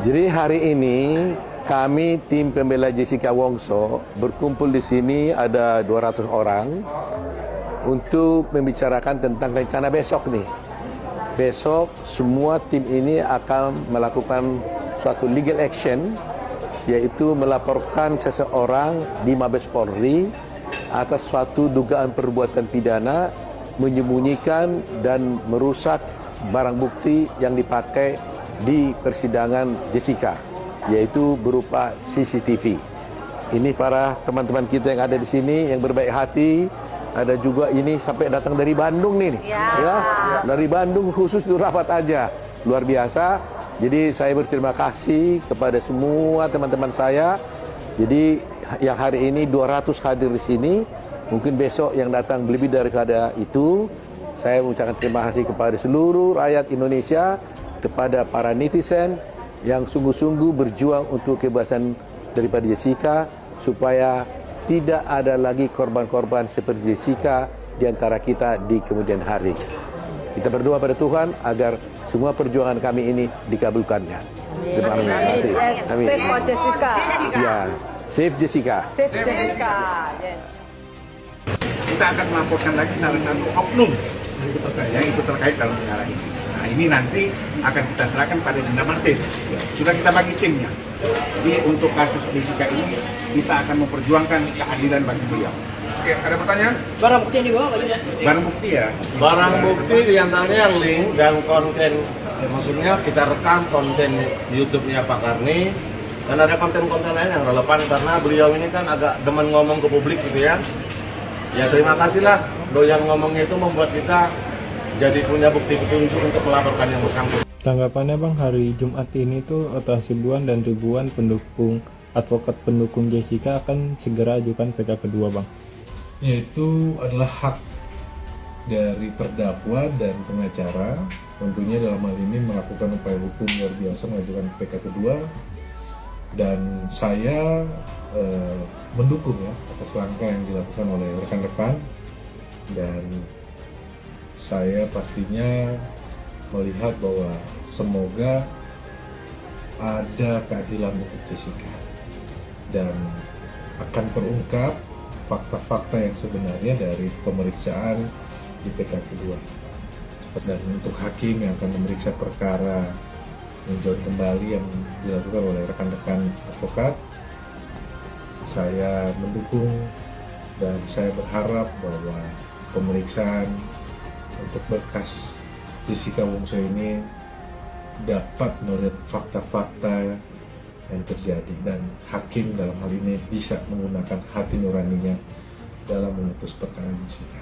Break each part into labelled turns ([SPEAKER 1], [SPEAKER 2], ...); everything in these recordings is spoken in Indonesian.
[SPEAKER 1] Jadi hari ini kami tim pembela Jessica Wongso berkumpul di sini ada 200 orang untuk membicarakan tentang rencana besok nih. Besok semua tim ini akan melakukan suatu legal action, yaitu melaporkan seseorang di Mabes Polri atas suatu dugaan perbuatan pidana menyembunyikan dan merusak barang bukti yang dipakai di persidangan Jessica, yaitu berupa CCTV. Ini para teman-teman kita yang ada di sini yang berbaik hati. Ada juga ini sampai datang dari Bandung nih. Ya, dari Bandung khusus untuk rapat aja. Luar biasa. Jadi saya berterima kasih kepada semua teman-teman saya. Jadi yang hari ini 200 hadir di sini. Mungkin besok yang datang lebih daripada itu. Saya mengucapkan terima kasih kepada seluruh rakyat Indonesia, kepada para netizen yang sungguh-sungguh berjuang untuk kebebasan daripada Jessica, supaya tidak ada lagi korban-korban seperti Jessica di antara kita di kemudian hari. Kita berdoa pada Tuhan agar semua perjuangan kami ini dikabulkannya. Terima kasih. Amin.
[SPEAKER 2] Save Jessica.
[SPEAKER 1] Ya, save Jessica.
[SPEAKER 2] Save Jessica. Yes.
[SPEAKER 3] Kita akan melaporkan lagi salah satu oknum yang ikut terkait dalam perkara ini. Nah, ini nanti akan kita serahkan pada Dinda Martin. Sudah kita bagi timnya. Jadi untuk kasus Jessica ini kita akan memperjuangkan keadilan bagi beliau. Oke, ada pertanyaan?
[SPEAKER 2] Barang bukti yang dibawa bagaimana?
[SPEAKER 3] Barang bukti ya.
[SPEAKER 4] Barang bukti diantaranya link dan konten, maksudnya kita rekam konten YouTube-nya Pak Karni, dan ada konten-konten lain yang relevan karena beliau ini kan agak demen ngomong ke publik gitu ya. Ya terima kasihlah, doyan ngomongnya itu membuat kita jadi punya bukti petunjuk untuk melaporkan yang bersangkutan.
[SPEAKER 5] Tanggapannya Bang, hari Jumat ini tuh atas ribuan dan ribuan pendukung advokat pendukung Jessica akan segera ajukan PK kedua Bang.
[SPEAKER 6] Yaitu adalah hak dari terdakwa dan pengacara, tentunya dalam hal ini melakukan upaya hukum luar biasa mengajukan PK kedua, dan saya mendukung ya atas langkah yang dilakukan oleh rekan-rekan, dan saya pastinya melihat bahwa semoga ada keadilan untuk Jessica dan akan terungkap fakta-fakta yang sebenarnya dari pemeriksaan di PK kedua. Dan untuk hakim yang akan memeriksa perkara meninjau kembali yang dilakukan oleh rekan-rekan advokat, saya mendukung dan saya berharap bahwa pemeriksaan untuk berkas Jessica Wongso ini dapat melihat fakta-fakta yang terjadi dan hakim dalam hal ini bisa menggunakan hati nuraninya dalam memutus perkara Jessica.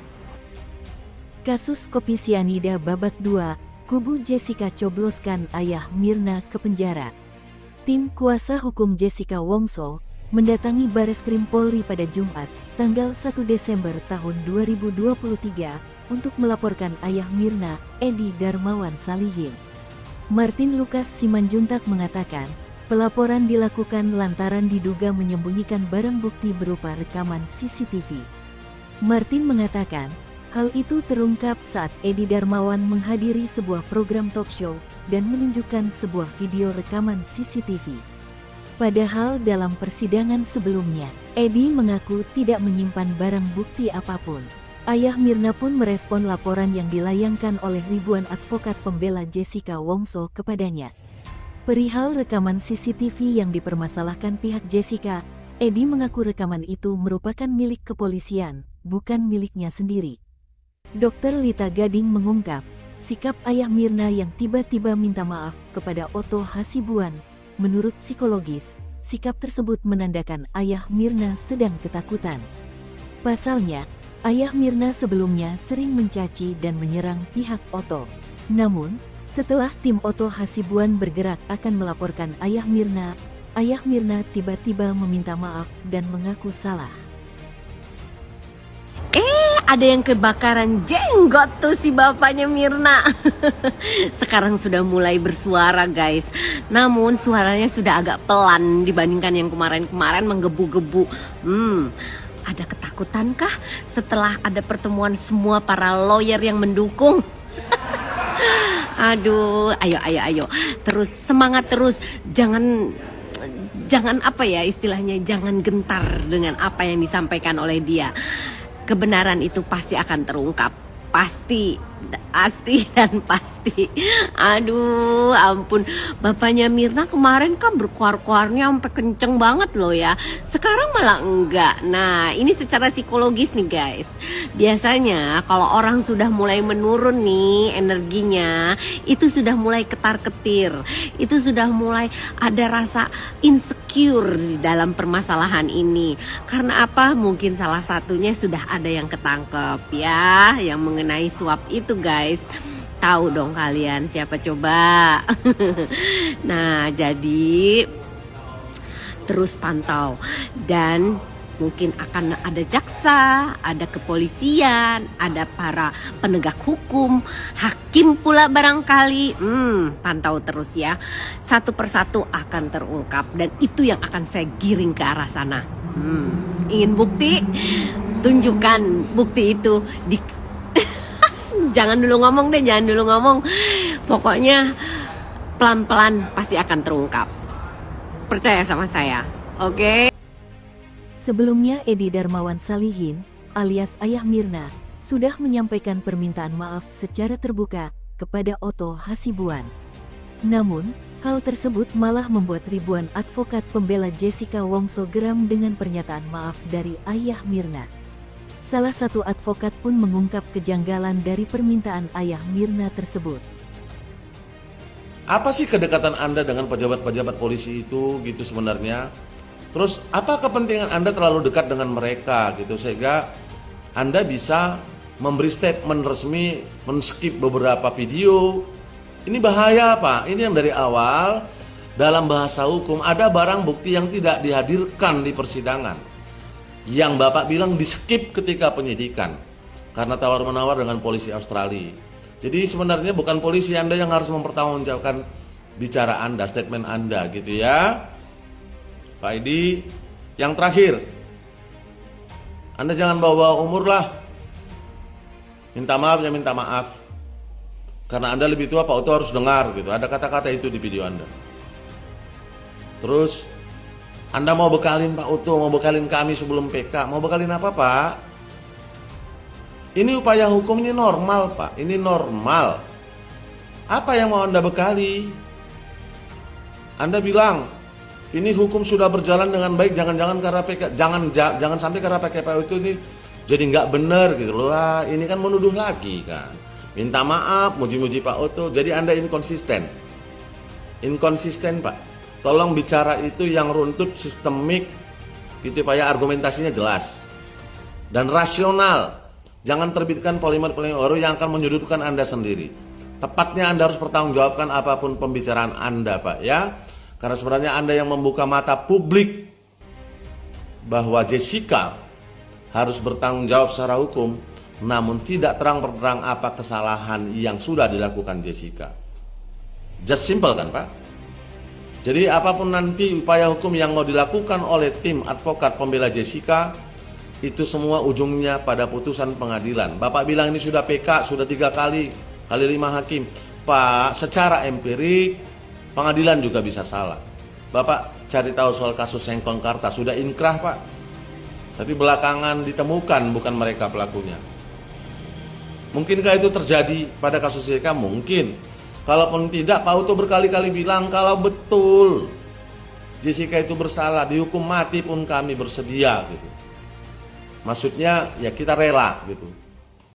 [SPEAKER 7] Kasus kopi sianida babak 2, kubu Jessica cobloskan ayah Mirna ke penjara. Tim kuasa hukum Jessica Wongso mendatangi Bareskrim Polri pada Jumat, tanggal 1 Desember tahun 2023 untuk melaporkan ayah Mirna, Edi Darmawan Salihin. Martin Lukas Simanjuntak mengatakan, pelaporan dilakukan lantaran diduga menyembunyikan barang bukti berupa rekaman CCTV. Martin mengatakan, hal itu terungkap saat Edi Darmawan menghadiri sebuah program talk show dan menunjukkan sebuah video rekaman CCTV. Padahal dalam persidangan sebelumnya, Edi mengaku tidak menyimpan barang bukti apapun. Ayah Mirna pun merespon laporan yang dilayangkan oleh ribuan advokat pembela Jessica Wongso kepadanya. Perihal rekaman CCTV yang dipermasalahkan pihak Jessica, Edi mengaku rekaman itu merupakan milik kepolisian, bukan miliknya sendiri. Dr. Lita Gading mengungkap, sikap ayah Mirna yang tiba-tiba minta maaf kepada Otto Hasibuan, menurut psikologis, sikap tersebut menandakan ayah Mirna sedang ketakutan. Pasalnya, ayah Mirna sebelumnya sering mencaci dan menyerang pihak Otto. Namun, setelah tim Otto Hasibuan bergerak akan melaporkan ayah Mirna tiba-tiba meminta maaf dan mengaku salah.
[SPEAKER 8] Ada yang kebakaran jenggot tuh si bapaknya Mirna. Sekarang sudah mulai bersuara guys. Namun suaranya sudah agak pelan dibandingkan yang kemarin-kemarin menggebu-gebu. Ada ketakutankah setelah ada pertemuan semua para lawyer yang mendukung? Aduh, ayo. Terus semangat terus. Jangan apa ya istilahnya, jangan gentar dengan apa yang disampaikan oleh dia. Kebenaran itu pasti akan terungkap. Pasti dan pasti. Aduh, ampun. Bapaknya Mirna kemarin kan berkuar-kuarnya sampai kenceng banget loh ya. Sekarang malah enggak. Nah, ini secara psikologis nih guys. Biasanya kalau orang sudah mulai menurun nih energinya, itu sudah mulai ketar-ketir. Itu sudah mulai ada rasa insecure di dalam permasalahan ini. Karena apa? Mungkin salah satunya sudah ada yang ketangkep ya, yang mengenai suap itu guys. Tahu dong kalian siapa coba? Nah, jadi terus pantau dan mungkin akan ada jaksa, ada kepolisian, ada para penegak hukum, hakim pula barangkali. Pantau terus ya. Satu persatu akan terungkap dan itu yang akan saya giring ke arah sana. Ingin bukti? Tunjukkan bukti itu di jangan dulu ngomong. Pokoknya pelan-pelan pasti akan terungkap. Percaya sama saya, oke?
[SPEAKER 7] Sebelumnya Edi Darmawan Salihin, alias Ayah Mirna, sudah menyampaikan permintaan maaf secara terbuka kepada Otto Hasibuan. Namun, hal tersebut malah membuat ribuan advokat pembela Jessica Wongso geram dengan pernyataan maaf dari Ayah Mirna. Salah satu advokat pun mengungkap kejanggalan dari permintaan Ayah Mirna tersebut.
[SPEAKER 4] Apa sih kedekatan Anda dengan pejabat-pejabat polisi itu gitu sebenarnya? Terus apa kepentingan Anda terlalu dekat dengan mereka gitu sehingga Anda bisa memberi statement resmi, men-skip beberapa video? Ini bahaya Pak. Ini yang dari awal dalam bahasa hukum ada barang bukti yang tidak dihadirkan di persidangan. Yang Bapak bilang di-skip ketika penyidikan karena tawar-menawar dengan polisi Australia. Jadi sebenarnya bukan polisi Anda yang harus mempertanggungjawabkan bicara Anda, statement Anda gitu ya. Pak Edi, yang terakhir, Anda jangan bawa-bawa umur lah. Minta maaf ya minta maaf. Karena Anda lebih tua, Pak Otto harus dengar gitu. Ada kata-kata itu di video Anda. Terus Anda mau bekalin Pak Otto, mau bekalin kami sebelum PK, mau bekalin apa Pak? Ini upaya hukum, ini normal Pak, ini normal. Apa yang mau Anda bekali? Anda bilang, ini hukum sudah berjalan dengan baik, jangan-jangan karena PK, jangan sampai karena PKPU itu ini jadi nggak benar gitu loh. Wah, ini kan menuduh lagi kan. Minta maaf, muji-muji Pak Otto, jadi Anda inkonsisten. Inkonsisten Pak. Tolong bicara itu yang runtut, sistemik, gitu Pak ya, argumentasinya jelas dan rasional. Jangan terbitkan polemik-polemik baru yang akan menyudutkan Anda sendiri. Tepatnya Anda harus bertanggungjawabkan apapun pembicaraan Anda Pak ya. Karena sebenarnya Anda yang membuka mata publik bahwa Jessica harus bertanggung jawab secara hukum, namun tidak terang-terang apa kesalahan yang sudah dilakukan Jessica. Just simple kan Pak? Jadi apapun nanti upaya hukum yang mau dilakukan oleh tim advokat pembela Jessica, itu semua ujungnya pada putusan pengadilan. Bapak bilang ini sudah PK, sudah 3 kali 5 hakim. Pak, secara empirik, pengadilan juga bisa salah. Bapak cari tahu soal kasus Sengkong Karta, sudah inkrah Pak. Tapi belakangan ditemukan bukan mereka pelakunya. Mungkinkah itu terjadi pada kasus Jessica? Mungkin. Kalaupun tidak, Pak Otto berkali-kali bilang kalau betul Jessica itu bersalah, dihukum mati pun kami bersedia gitu. Maksudnya ya kita rela gitu.